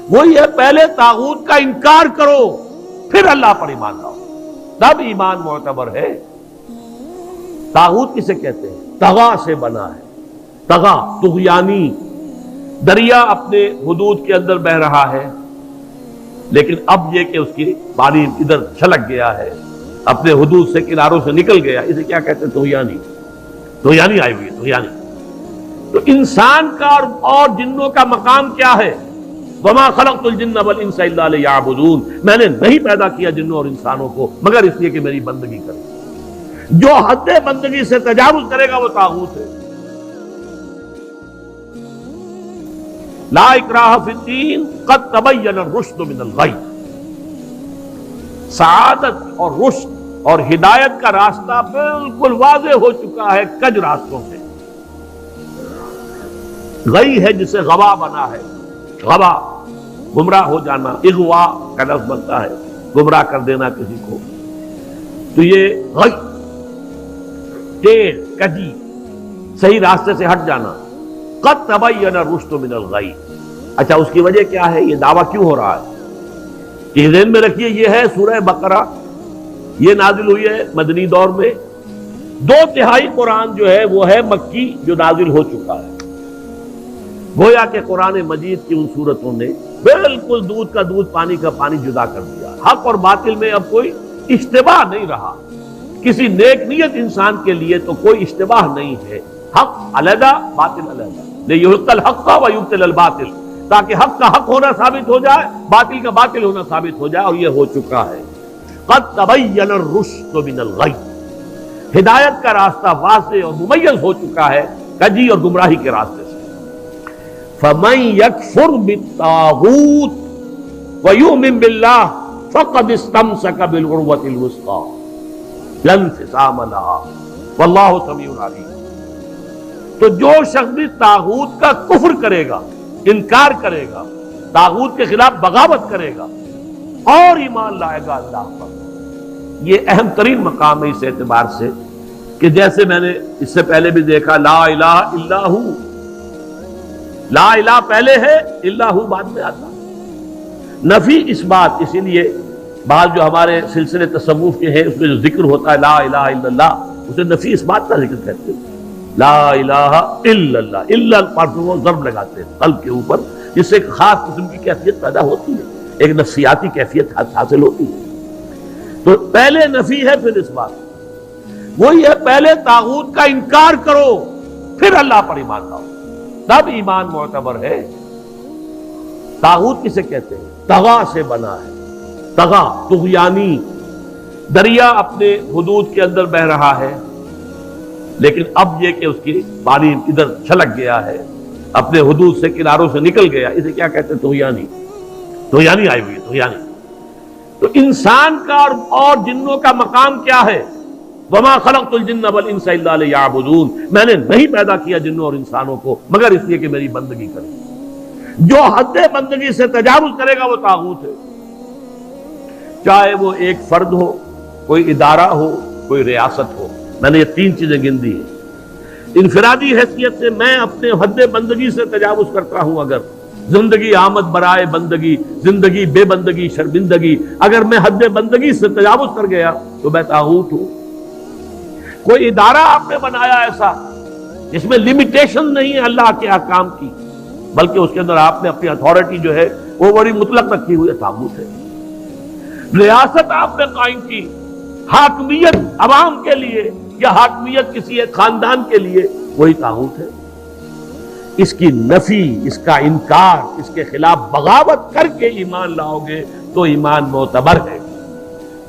وہی ہے پہلے طاغوت کا انکار کرو پھر اللہ پر ایمان لاؤ، تب ایمان معتبر ہے۔ طاغوت کسے کہتے ہیں؟ طغا سے بنا ہے، طغا طغیانی، دریا اپنے حدود کے اندر بہ رہا ہے لیکن اب یہ کہ اس کی پانی ادھر چھلک گیا ہے، اپنے حدود سے کناروں سے نکل گیا، اسے کیا کہتے ہیں؟ طغیانی، طغیانی آئی ہوئی ہے، طغیانی۔ تو انسان کا اور جنوں کا مقام کیا ہے؟ وما خلقت الجن والانس الا لیعبدون، میں نے نہیں پیدا کیا جنوں اور انسانوں کو مگر اس لیے کہ میری بندگی کریں۔ جو حد بندگی سے تجاوز کرے گا وہ طاغوت ہے۔ لا اکراہ فی الدین قد تبین الرشد من الغی، سعادت اور رشد اور ہدایت کا راستہ بالکل واضح ہو چکا ہے کج راستوں سے۔ غی ہے جسے غوا بنا ہے، غوا گمراہ ہو جانا، اغوا کا لفظ بنتا ہے گمراہ کر دینا کسی کو، تو یہ غی ٹیڑھ کجی صحیح راستے سے ہٹ جانا۔ قد تبین الرشد من الغی، اچھا اس کی وجہ کیا ہے؟ یہ دعویٰ کیوں ہو رہا ہے؟ کہ ذہن میں رکھیے یہ ہے سورہ بقرہ، یہ نازل ہوئی ہے مدنی دور میں، 2/3 قرآن جو ہے وہ ہے مکی جو نازل ہو چکا ہے۔ گویا کہ قرآن مجید کی ان صورتوں نے بالکل دودھ کا دودھ پانی کا پانی جدا کر دیا، حق اور باطل میں اب کوئی اشتباہ نہیں رہا، کسی نیک نیت انسان کے لیے تو کوئی اشتباہ نہیں ہے، حق علیحدہ باطل علیحدہ، لیحق الحق ویبطل الباطل، تاکہ حق کا حق ہونا ثابت ہو جائے، باطل کا باطل ہونا ثابت ہو جائے، اور یہ ہو چکا ہے۔ قد تبین الرشد من الغی، ہدایت کا راستہ واضح اور ممیز ہو چکا ہے کجی اور گمراہی کے راستے سے۔ فمن یکفر بالطاغوت ویؤمن باللہ فقد استمسک بالعروۃ الوثقی لا انفصام لها واللہ سمیع علیم۔ تو جو شخص بھی طاغوت کا کفر کرے گا، انکار کرے گا، طاغوت کے خلاف بغاوت کرے گا اور ایمان لائے گا اللہ پر، یہ اہم ترین مقام ہے اس اعتبار سے کہ جیسے میں نے اس سے پہلے بھی دیکھا، لا الہ الا ہو، لا الہ پہلے ہے، الا ہو بعد میں آتا، نفی اس بات، اسی لیے بعض جو ہمارے سلسلے تصوف کے ہیں اس میں جو ذکر ہوتا ہے لا الہ الا اللہ، اسے نفی اس بات کا ذکر کہتے ہیں، لا الہ الا اللہ، الا پر وہ ضرب لگاتے ہیں قلب کے اوپر، جس سے ایک خاص قسم کی کیفیت پیدا ہوتی ہے، ایک نفسیاتی کیفیت حاصل ہوتی ہے۔ تو پہلے نفی ہے پھر اس بات، وہی ہے پہلے طاغوت کا انکار کرو پھر اللہ پر ایمان لاؤ، تب ایمان معتبر ہے۔ طاغوت کسے کہتے ہیں؟ طغا سے بنا ہے، طغا طغیانی، دریا اپنے حدود کے اندر بہ رہا ہے لیکن اب یہ کہ اس کی پانی ادھر چھلک گیا ہے، اپنے حدود سے کناروں سے نکل گیا، اسے کیا کہتے ہیں؟ طغیانی، طغیانی آئی ہوئی ہے، طغیانی۔ تو انسان کا اور جنوں کا مقام کیا ہے؟ وما خلقت الجن والانس الا لیعبدون، میں نے نہیں پیدا کیا جنوں اور انسانوں کو مگر اس لیے کہ میری بندگی کریں۔ جو حد بندگی سے تجاوز کرے گا وہ طاغوت ہے، چاہے وہ ایک فرد ہو، کوئی ادارہ ہو، کوئی ریاست ہو۔ میں نے یہ 3 چیزیں گن دی ہیں۔ انفرادی حیثیت سے میں اپنے حد بندگی سے تجاوز کرتا ہوں، اگر زندگی آمد برائے بندگی، زندگی بے بندگی شرمندگی، اگر میں حد بندگی سے تجاوز کر گیا تو میں طاغوت ہوں۔ کوئی ادارہ آپ نے بنایا ایسا جس میں لمیٹیشن نہیں ہے اللہ کے احکام کی، بلکہ اس کے اندر آپ نے اپنی اتھارٹی جو ہے وہ بڑی مطلق رکھی ہوئی ہے، طاغوت ہے۔ ریاست آپ نے قائم کی، حاکمیت عوام کے لیے یا حاکمیت کسی ایک خاندان کے لیے، وہی طاغوت ہے۔ اس کی نفی، اس کا انکار، اس کے خلاف بغاوت کر کے ایمان لاؤ گے تو ایمان معتبر ہے۔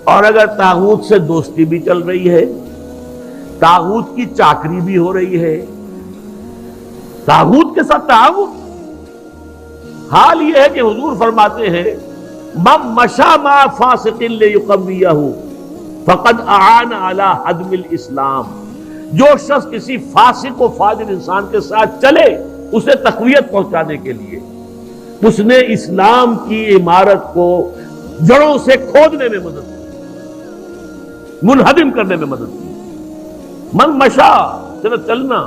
اور اگر طاغوت سے دوستی بھی چل رہی ہے، طاغوت کی چاکری بھی ہو رہی ہے، طاغوت کے ساتھ تعاون، حال یہ ہے کہ حضور فرماتے ہیں من مشى مع فاسق ليقويه فقد اعان على هدم الاسلام، جو شخص کسی فاسق و فاجر انسان کے ساتھ چلے اسے تقویت پہنچانے کے لیے، اس نے اسلام کی عمارت کو جڑوں سے کھودنے میں مدد کی، منہدم کرنے میں مدد کی۔ من مشا صرف چلنا،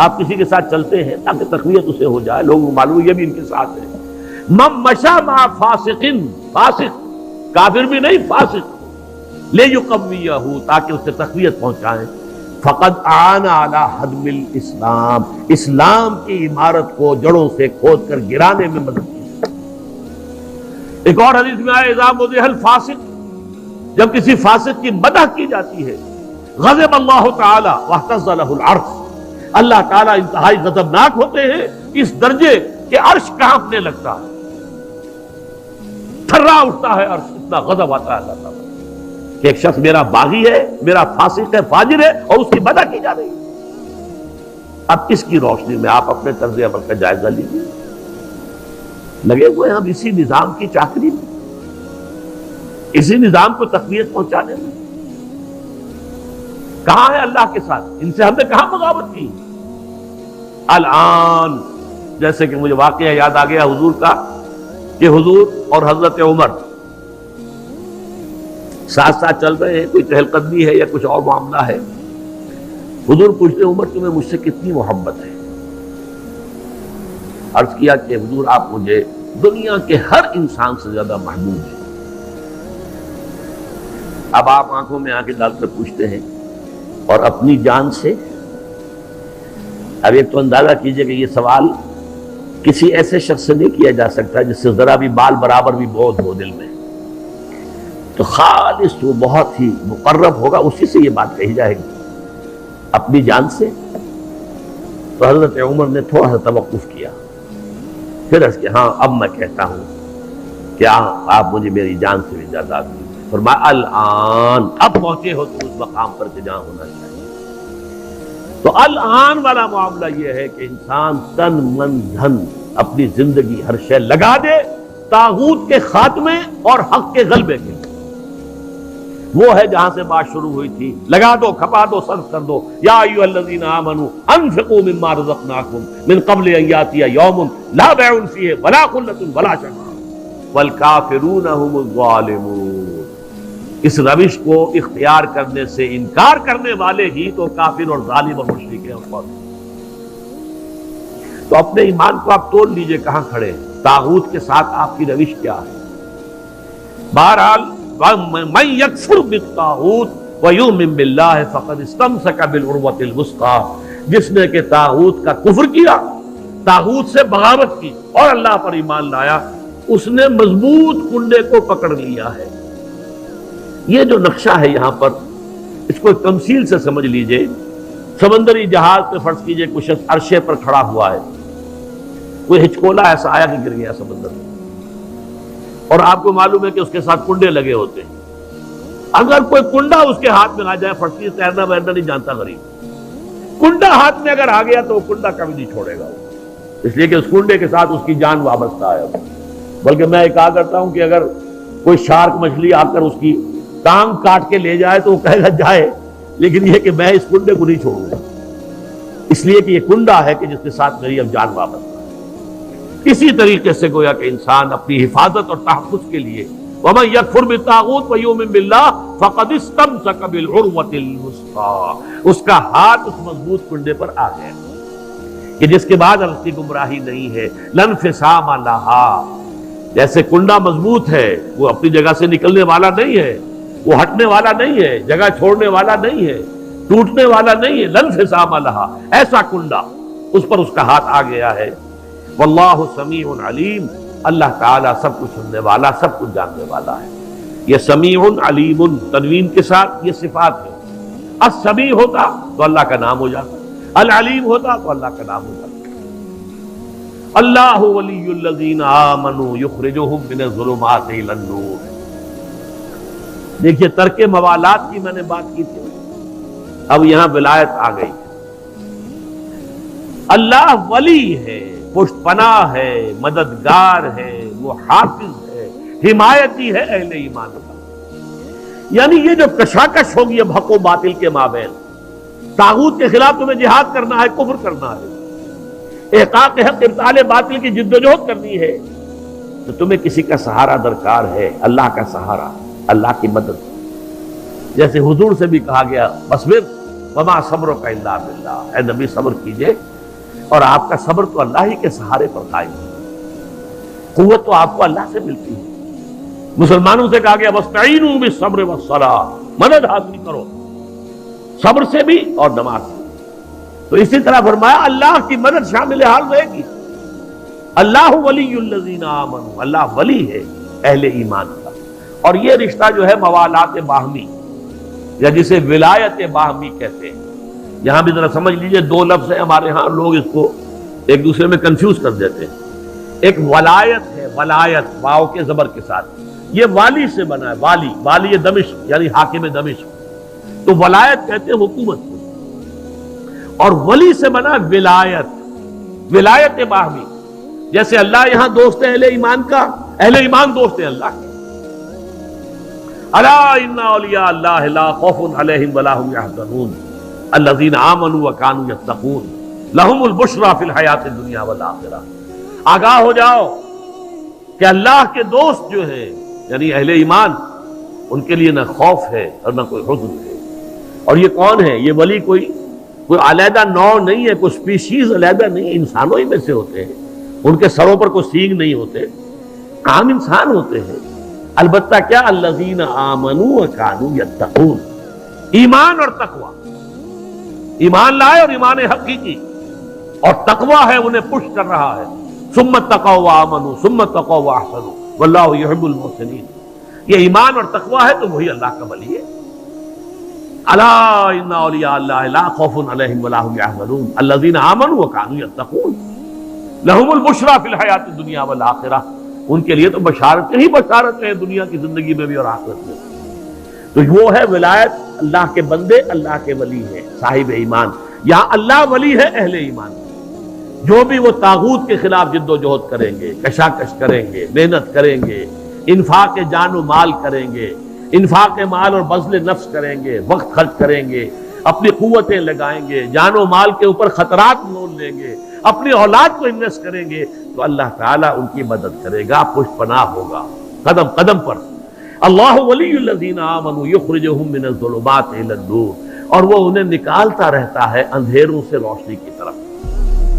آپ کسی کے ساتھ چلتے ہیں تاکہ تقویت اسے ہو جائے، لوگوں کو معلوم یہ بھی ان کے ساتھ ہے، من مشا مع فاسقن، فاسق کافر بھی نہیں، فاسق، لیقویہ، تاکہ اس سے تقویت پہنچائیں، فقد اعان علی ہدم الاسلام، اسلام کی عمارت کو جڑوں سے کھود کر گرانے میں مدد کی۔ ایک اور حدیث میں آیا اذا مدح الفاسق، جب کسی فاسق کی مدح کی جاتی ہے، غضب اللہ تعالی واہتز لہ العرش، اللہ تعالیٰ انتہائی غضبناک ہوتے ہیں اس درجے کہ عرش کانپنے لگتا ہے، تھرا اٹھتا ہے عرش، اتنا غضب آتا ہے اللہ تعالیٰ کہ ایک شخص میرا باغی ہے، میرا فاسق ہے، فاجر ہے، اور اس کی مدح کی جا رہی ہے۔ اب اس کی روشنی میں آپ اپنے طرز عمل کا جائزہ لیجیے، لگے ہوئے ہم اسی نظام کی چاکری میں، اسی نظام کو تقویت پہنچانے میں۔ کہاں ہے اللہ کے ساتھ؟ ان سے ہم نے کہاں بغاوت کی؟ الآن جیسے کہ مجھے واقعہ یاد آ گیا حضور کا، کہ حضور اور حضرت عمر ساتھ ساتھ چل رہے ہیں، کوئی چہل قدمی ہے یا کچھ اور معاملہ ہے، حضور پوچھتے عمر تمہیں مجھ سے کتنی محبت ہے؟ عرض کیا کہ حضور آپ مجھے دنیا کے ہر انسان سے زیادہ محبوب ہیں۔ اب آپ آنکھوں میں آنکھیں ڈال کر پوچھتے ہیں اور اپنی جان سے؟ اب ایک تو اندازہ کیجئے کہ یہ سوال کسی ایسے شخص سے نہیں کیا جا سکتا جس سے ذرا بھی بال برابر بھی بودھ ہو دل میں، تو خالص وہ بہت ہی مقرب ہوگا، اسی سے یہ بات کہی جائے گی، اپنی جان سے۔ تو حضرت عمر نے تھوڑا سا توقف کیا، پھر عرض کیا ہاں اب میں کہتا ہوں کہ آپ مجھے میری جان سے بھی زیادہ دیجیے۔ فرمایا الآن، اب پہنچے ہو تم اس مقام پر کہ جہاں ہونا چاہیے۔ تو الآن والا معاملہ یہ ہے کہ انسان تن من دھن اپنی زندگی ہر شے لگا دے طاغوت کے خاتمے اور حق کے غلبے کے لیے۔ وہ ہے جہاں سے بات شروع ہوئی تھی، لگا دو، کھپا دو، صرف کر دو۔ یا ایھا الذین آمنوا انفقوا مما رزقناکم من قبل ان یاتی یوم لا بیع فیہ ولا خلۃ ولا شفاعۃ والکافرون هم الظالمون۔ اس روش کو اختیار کرنے سے انکار کرنے والے ہی تو کافر اور ظالم اور مشرک ہیں۔ تو اپنے ایمان کو آپ توڑ لیجئے، کہاں کھڑے ہیں؟ طاغوت کے ساتھ آپ کی روش کیا ہے؟ بہرحال من یکفر بالطاغوت ویؤمن باللہ فقد استمسک بالعروۃ الوثقی، جس نے کہ طاغوت کا کفر کیا، طاغوت سے بغاوت کی اور اللہ پر ایمان لایا، اس نے مضبوط کنڈے کو پکڑ لیا ہے۔ یہ جو نقشہ ہے یہاں پر، اس کو تمثیل سے سمجھ لیجئے۔ سمندری جہاز پہ فرض کیجئے کچھ عرشے پر کھڑا ہوا ہے، کوئی ہچکولا ایسا آیا کہ گر گیا سمندر میں، اور آپ کو معلوم ہے کہ اس کے ساتھ کنڈے لگے ہوتے ہیں۔ اگر کوئی کنڈا اس کے ہاتھ میں آ جائے، فرض کیجئے تیرنا ویرنا نہیں جانتا غریب، کنڈا ہاتھ میں اگر آ گیا تو وہ کنڈا کبھی نہیں چھوڑے گا، اس لیے کہ اس کنڈے کے ساتھ اس کی جان وابستہ ہے۔ بلکہ میں کہا کرتا ہوں کہ اگر کوئی شارک مچھلی آ کر اس کی ٹانگ کاٹ کے لے جائے تو وہ کہے گا جائے، لیکن یہ کہ میں اس کنڈے کو نہیں چھوڑوں گا، اس لیے کہ یہ کنڈا ہے کہ جس کے ساتھ میری اب جان وابستہ ہے۔ اسی طریقے سے گویا کہ انسان اپنی حفاظت اور تحفظ کے لیے وَمَن يَكْفُرْ بِالطَّاغُوتِ وَيُؤْمِن بِاللَّهِ فَقَدِ اسْتَمْسَكَ بِالْعُرْوَةِ الْوُثْقَىٰ، اس کا ہاتھ اس مضبوط کنڈے پر آ گیا کہ جس کے بعد اس کی گمراہی نہیں ہے۔ لَا انفصام لَهَا، جیسے کنڈا مضبوط ہے، وہ اپنی جگہ سے نکلنے والا نہیں ہے، وہ ہٹنے والا نہیں ہے، جگہ چھوڑنے والا نہیں ہے، ٹوٹنے والا نہیں ہے۔ لَا انفصام لَهَا، ایسا کنڈا اس پر اس کا ہاتھ آ گیا ہے۔ واللہ سمیع علیم، اللہ تعالیٰ سب کچھ سننے والا، سب کچھ جاننے والا ہے۔ یہ سمیع علیم تنوین کے ساتھ یہ صفات ہے۔ السمیع ہوتا تو اللہ کا نام ہو جاتا، العلیم ہوتا تو اللہ کا نام ہو جاتا۔ اللہ ولی الذین آمنوا یخرجہم من الظلمات الی النور۔ دیکھیے ترک موالات کی میں نے بات کی تھی، اب یہاں ولایت آ گئی۔ اللہ ولی ہے، پشت پناہ ہے، مددگار ہے، وہ حافظ ہے، حمایتی ہے اہل ایمان کا۔ یعنی یہ جو کشاکش ہوگی اب حق و باطل کے مابین، طاغوت کے خلاف تمہیں جہاد کرنا ہے، کفر کرنا ہے، احقاق حق ابطال باطل کی جدوجہد کرنی ہے، تو تمہیں کسی کا سہارا درکار ہے، اللہ کا سہارا، اللہ کی مدد۔ جیسے حضور سے بھی کہا گیا بصبر وما صبرک الا باللہ، اے نبی صبر کیجئے اور آپ کا صبر تو اللہ ہی کے سہارے پر قائم ہے۔ قوت تو آپ کو اللہ سے ملتی ہے. مسلمانوں سے کہا گیا وَاسْتَعِينُوا بِالصَّبْرِ وَالصَّلَاةِ، مدد حاصل کرو صبر سے بھی اور نماز سے. تو اسی طرح فرمایا اللہ کی مدد شامل حال رہے گی. اللہ ولی الذین آمنوا، اللہ ولی ہے اہل ایمان کا. اور یہ رشتہ جو ہے موالات باہمی یا جسے ولایت باہمی کہتے ہیں. یہاں بھی ذرا سمجھ لیجئے، دو لفظ ہیں ہمارے ہاں، لوگ اس کو ایک دوسرے میں کنفیوز کر دیتے ہیں. ایک ولایت ہے، ولایت واو کے زبر کے ساتھ، یہ والی سے بنا ہے. والی، والی دمشق یعنی حاکم دمشق. تو ولایت کہتے ہیں حکومت کو، اور ولی سے بنا ولایت، ولایت باہمی. جیسے اللہ یہاں دوست ہے اہل ایمان کا، اہل ایمان دوست ہے اللہ کے. الا ان اولیاء اللہ لا خوف علیہم ولا هم يحزنون الذین آمنوا وكانوا يتقون لهم البشرى فی الحیات الدنیا والآخرہ. آگاہ ہو جاؤ کہ اللہ کے دوست جو ہیں یعنی اہل ایمان، ان کے لیے نہ خوف ہے اور نہ کوئی حزن ہے. اور یہ کون ہے؟ یہ ولی کوئی علیحدہ نوع نہیں ہے، کوئی سپیشیز علیحدہ نہیں، انسانوں ہی میں سے ہوتے ہیں. ان کے سروں پر کوئی سینگ نہیں ہوتے، عام انسان ہوتے ہیں. البتہ کیا؟ الذین آمنوا وکانوا یتقون، ایمان اور تقوی، ایمان لائے اور ایمان حقیقی، اور تقوی ہے انہیں پش کر رہا ہے. ثم اتقوا وآمنوا ثم اتقوا واحسنوا واللہ یحب المحسنین. یہ ایمان اور تقوی ہے تو وہی اللہ کا ولی ہے. الا ان اولیاء اللہ لا خوف علیہم ولا هم يحزنون الذین آمنوا وكانوا يتقون لهم البشرى فی الحیات الدنیا والآخرہ. ان کے لیے تو بشارتیں ہی بشارتیں ہیں دنیا کی زندگی میں بھی اور آخرت میں. تو وہ ہے ولایت، اللہ کے بندے اللہ کے ولی ہے صاحب ایمان. یہاں اللہ ولی ہے اہل ایمان. جو بھی وہ طاغوت کے خلاف جد و جہد کریں گے، کشاکش کریں گے، محنت کریں گے، انفاق جان و مال کریں گے، انفاق مال اور بذل نفس کریں گے، وقت خرچ کریں گے، اپنی قوتیں لگائیں گے، جان و مال کے اوپر خطرات مول لیں گے، اپنی اولاد کو انویسٹ کریں گے، تو اللہ تعالیٰ ان کی مدد کرے گا، پشت پناہ ہوگا قدم قدم پر. اللہ ولی الذین آمنوا یخرجہم من الظلمات الی النور، اور وہ انہیں نکالتا رہتا ہے اندھیروں سے روشنی کی طرف.